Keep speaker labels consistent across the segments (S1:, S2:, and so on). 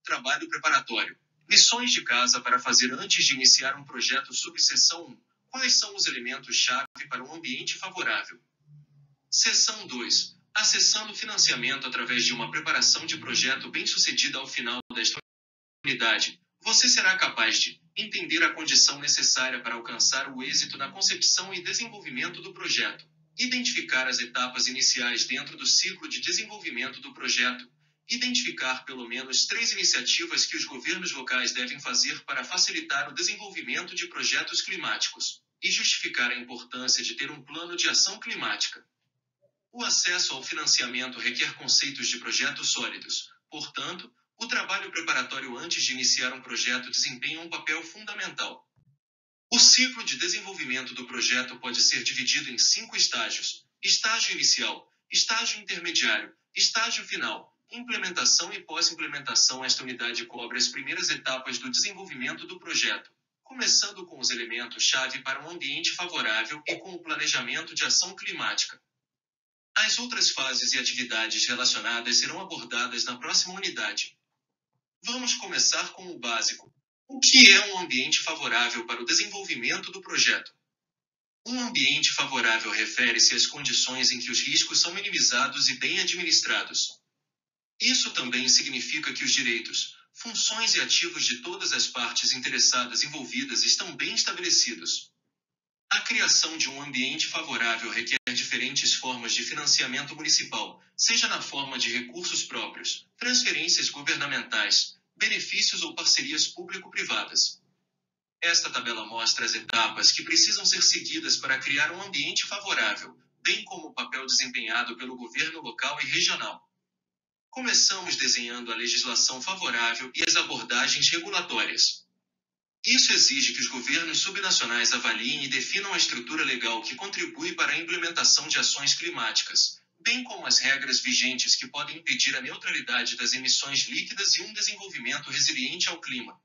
S1: Trabalho preparatório. Lições de casa para fazer antes de iniciar um projeto. Subseção 1. Quais são os elementos-chave para um ambiente favorável? Seção 2. Acessando financiamento através de uma preparação de projeto bem-sucedida. Ao final desta unidade, você será capaz de entender a condição necessária para alcançar o êxito na concepção e desenvolvimento do projeto, identificar as etapas iniciais dentro do ciclo de desenvolvimento do projeto, identificar pelo menos 3 iniciativas que os governos locais devem fazer para facilitar o desenvolvimento de projetos climáticos, e justificar a importância de ter um plano de ação climática. O acesso ao financiamento requer conceitos de projetos sólidos. Portanto, o trabalho preparatório antes de iniciar um projeto desempenha um papel fundamental. O ciclo de desenvolvimento do projeto pode ser dividido em 5 estágios: estágio inicial, estágio intermediário, estágio final, implementação e pós-implementação. Esta unidade cobre as primeiras etapas do desenvolvimento do projeto, começando com os elementos-chave para um ambiente favorável e com o planejamento de ação climática. As outras fases e atividades relacionadas serão abordadas na próxima unidade. Vamos começar com o básico. O que é um ambiente favorável para o desenvolvimento do projeto? Um ambiente favorável refere-se às condições em que os riscos são minimizados e bem administrados. Isso também significa que os direitos, funções e ativos de todas as partes interessadas envolvidas estão bem estabelecidos. A criação de um ambiente favorável requer diferentes formas de financiamento municipal, seja na forma de recursos próprios, transferências governamentais, benefícios ou parcerias público-privadas. Esta tabela mostra as etapas que precisam ser seguidas para criar um ambiente favorável, bem como o papel desempenhado pelo governo local e regional. Começamos desenhando a legislação favorável e as abordagens regulatórias. Isso exige que os governos subnacionais avaliem e definam a estrutura legal que contribui para a implementação de ações climáticas, bem como as regras vigentes que podem impedir a neutralidade das emissões líquidas e um desenvolvimento resiliente ao clima.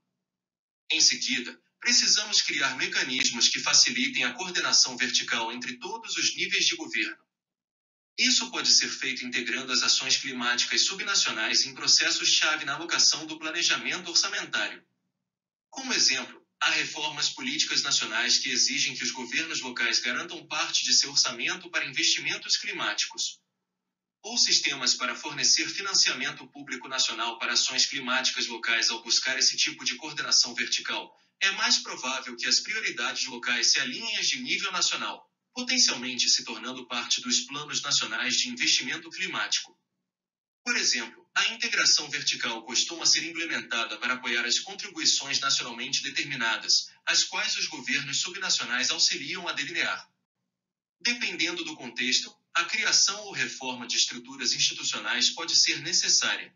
S1: Em seguida, precisamos criar mecanismos que facilitem a coordenação vertical entre todos os níveis de governo. Isso pode ser feito integrando as ações climáticas subnacionais em processos-chave na alocação do planejamento orçamentário. Como exemplo, há reformas políticas nacionais que exigem que os governos locais garantam parte de seu orçamento para investimentos climáticos. Ou sistemas para fornecer financiamento público nacional para ações climáticas locais. Ao buscar esse tipo de coordenação vertical, é mais provável que as prioridades locais se alinhem às de nível nacional, potencialmente se tornando parte dos planos nacionais de investimento climático. Por exemplo, a integração vertical costuma ser implementada para apoiar as contribuições nacionalmente determinadas, as quais os governos subnacionais auxiliam a delinear. Dependendo do contexto, a criação ou reforma de estruturas institucionais pode ser necessária.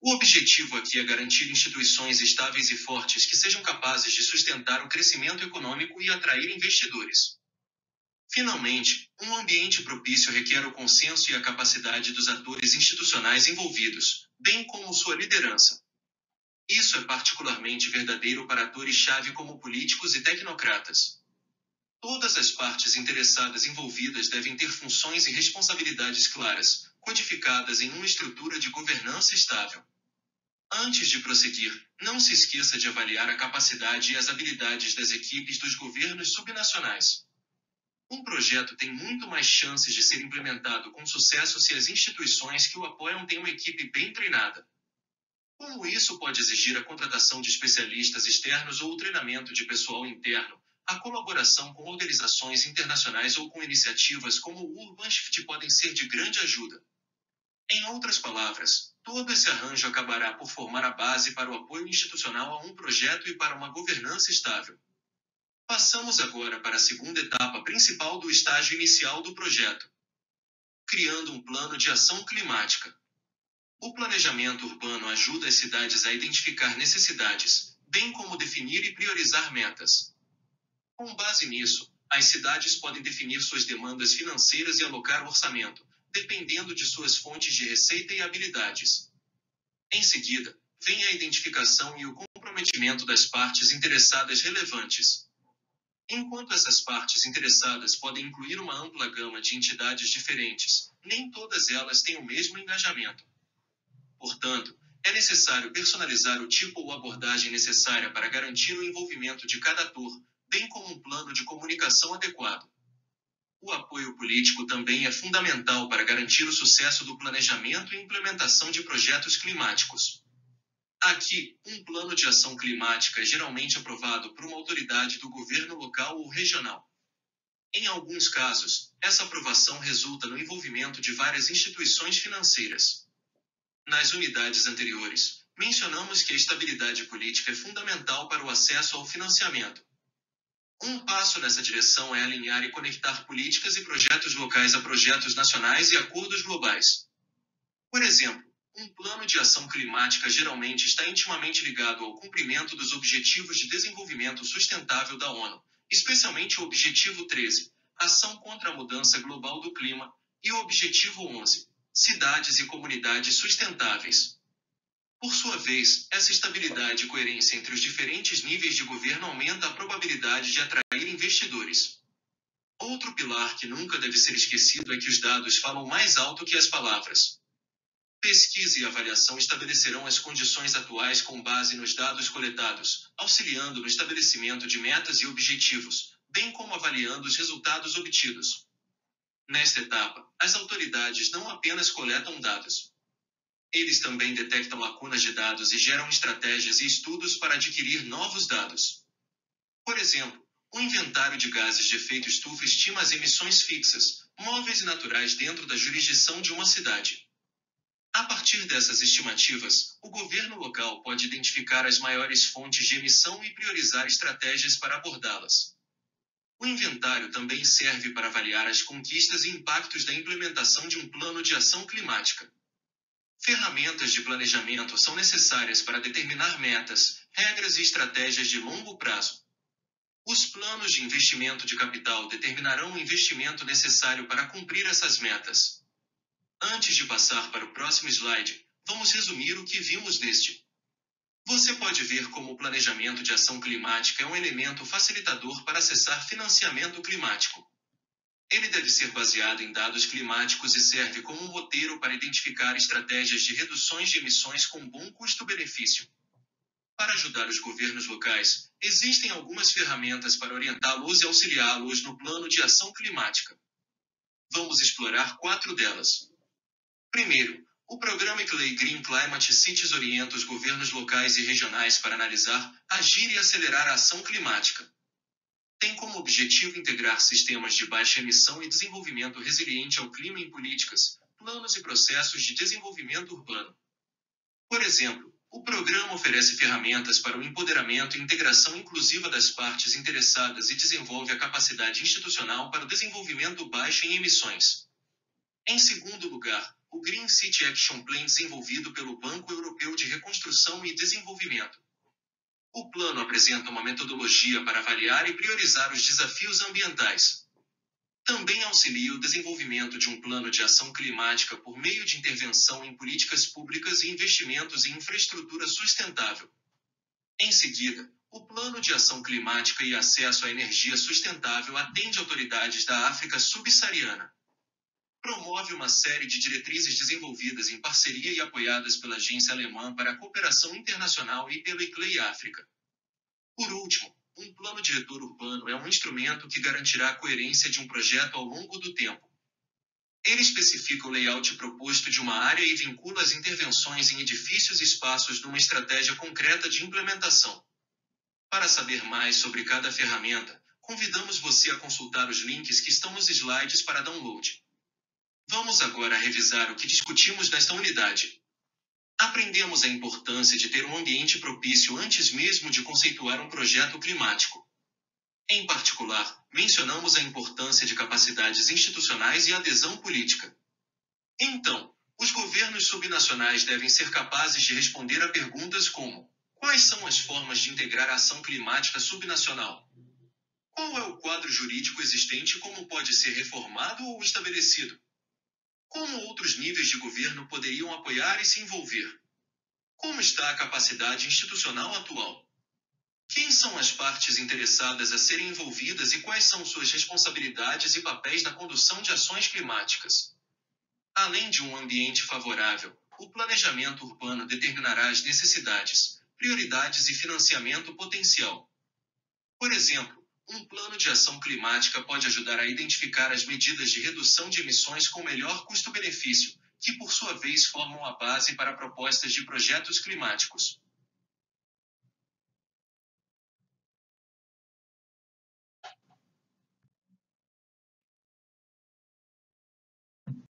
S1: O objetivo aqui é garantir instituições estáveis e fortes que sejam capazes de sustentar o crescimento econômico e atrair investidores. Finalmente, um ambiente propício requer o consenso e a capacidade dos atores institucionais envolvidos, bem como sua liderança. Isso é particularmente verdadeiro para atores-chave como políticos e tecnocratas. Todas as partes interessadas envolvidas devem ter funções e responsabilidades claras, codificadas em uma estrutura de governança estável. Antes de prosseguir, não se esqueça de avaliar a capacidade e as habilidades das equipes dos governos subnacionais. Um projeto tem muito mais chances de ser implementado com sucesso se as instituições que o apoiam têm uma equipe bem treinada. Como isso pode exigir a contratação de especialistas externos ou o treinamento de pessoal interno, a colaboração com organizações internacionais ou com iniciativas como o Urban Shift podem ser de grande ajuda. Em outras palavras, todo esse arranjo acabará por formar a base para o apoio institucional a um projeto e para uma governança estável. Passamos agora para a segunda etapa principal do estágio inicial do projeto: criando um plano de ação climática. O planejamento urbano ajuda as cidades a identificar necessidades, bem como definir e priorizar metas. Com base nisso, as cidades podem definir suas demandas financeiras e alocar orçamento, dependendo de suas fontes de receita e habilidades. Em seguida, vem a identificação e o comprometimento das partes interessadas relevantes. Enquanto essas partes interessadas podem incluir uma ampla gama de entidades diferentes, nem todas elas têm o mesmo engajamento. Portanto, é necessário personalizar o tipo ou abordagem necessária para garantir o envolvimento de cada ator, bem como um plano de comunicação adequado. O apoio político também é fundamental para garantir o sucesso do planejamento e implementação de projetos climáticos. Aqui, um plano de ação climática é geralmente aprovado por uma autoridade do governo local ou regional. Em alguns casos, essa aprovação resulta no envolvimento de várias instituições financeiras. Nas unidades anteriores, mencionamos que a estabilidade política é fundamental para o acesso ao financiamento. Um passo nessa direção é alinhar e conectar políticas e projetos locais a projetos nacionais e acordos globais. Por exemplo, um plano de ação climática geralmente está intimamente ligado ao cumprimento dos Objetivos de Desenvolvimento Sustentável da ONU, especialmente o Objetivo 13, Ação contra a Mudança Global do Clima, e o Objetivo 11, Cidades e Comunidades Sustentáveis. Por sua vez, essa estabilidade e coerência entre os diferentes níveis de governo aumenta a probabilidade de atrair investidores. Outro pilar que nunca deve ser esquecido é que os dados falam mais alto que as palavras. Pesquisa e avaliação estabelecerão as condições atuais com base nos dados coletados, auxiliando no estabelecimento de metas e objetivos, bem como avaliando os resultados obtidos. Nesta etapa, as autoridades não apenas coletam dados. Eles também detectam lacunas de dados e geram estratégias e estudos para adquirir novos dados. Por exemplo, o inventário de gases de efeito estufa estima as emissões fixas, móveis e naturais dentro da jurisdição de uma cidade. A partir dessas estimativas, o governo local pode identificar as maiores fontes de emissão e priorizar estratégias para abordá-las. O inventário também serve para avaliar as conquistas e impactos da implementação de um plano de ação climática. Ferramentas de planejamento são necessárias para determinar metas, regras e estratégias de longo prazo. Os planos de investimento de capital determinarão o investimento necessário para cumprir essas metas. Antes de passar para o próximo slide, vamos resumir o que vimos neste. Você pode ver como o planejamento de ação climática é um elemento facilitador para acessar financiamento climático. Ele deve ser baseado em dados climáticos e serve como um roteiro para identificar estratégias de reduções de emissões com bom custo-benefício. Para ajudar os governos locais, existem algumas ferramentas para orientá-los e auxiliá-los no plano de ação climática. Vamos explorar 4 delas. Primeiro, o programa Clay Green Climate Cities orienta os governos locais e regionais para analisar, agir e acelerar a ação climática. Tem como objetivo integrar sistemas de baixa emissão e desenvolvimento resiliente ao clima em políticas, planos e processos de desenvolvimento urbano. Por exemplo, o programa oferece ferramentas para o empoderamento e integração inclusiva das partes interessadas e desenvolve a capacidade institucional para o desenvolvimento baixo em emissões. Em segundo lugar, o Green City Action Plan desenvolvido pelo Banco Europeu de Reconstrução e Desenvolvimento. O plano apresenta uma metodologia para avaliar e priorizar os desafios ambientais. Também auxilia o desenvolvimento de um plano de ação climática por meio de intervenção em políticas públicas e investimentos em infraestrutura sustentável. Em seguida, o Plano de Ação Climática e Acesso à Energia Sustentável atende autoridades da África Subsaariana. Promove uma série de diretrizes desenvolvidas em parceria e apoiadas pela Agência Alemã para a Cooperação Internacional e pela ICLEI África. Por último, um plano diretor urbano é um instrumento que garantirá a coerência de um projeto ao longo do tempo. Ele especifica o layout proposto de uma área e vincula as intervenções em edifícios e espaços numa estratégia concreta de implementação. Para saber mais sobre cada ferramenta, convidamos você a consultar os links que estão nos slides para download. Vamos agora revisar o que discutimos nesta unidade. Aprendemos a importância de ter um ambiente propício antes mesmo de conceituar um projeto climático. Em particular, mencionamos a importância de capacidades institucionais e adesão política. Então, os governos subnacionais devem ser capazes de responder a perguntas como: quais são as formas de integrar a ação climática subnacional? Qual é o quadro jurídico existente e como pode ser reformado ou estabelecido? Como outros níveis de governo poderiam apoiar e se envolver? Como está a capacidade institucional atual? Quem são as partes interessadas a serem envolvidas e quais são suas responsabilidades e papéis na condução de ações climáticas? Além de um ambiente favorável, O planejamento urbano determinará as necessidades, prioridades e financiamento potencial. Por exemplo, um plano de ação climática pode ajudar a identificar as medidas de redução de emissões com melhor custo-benefício, que por sua vez formam a base para propostas de projetos climáticos.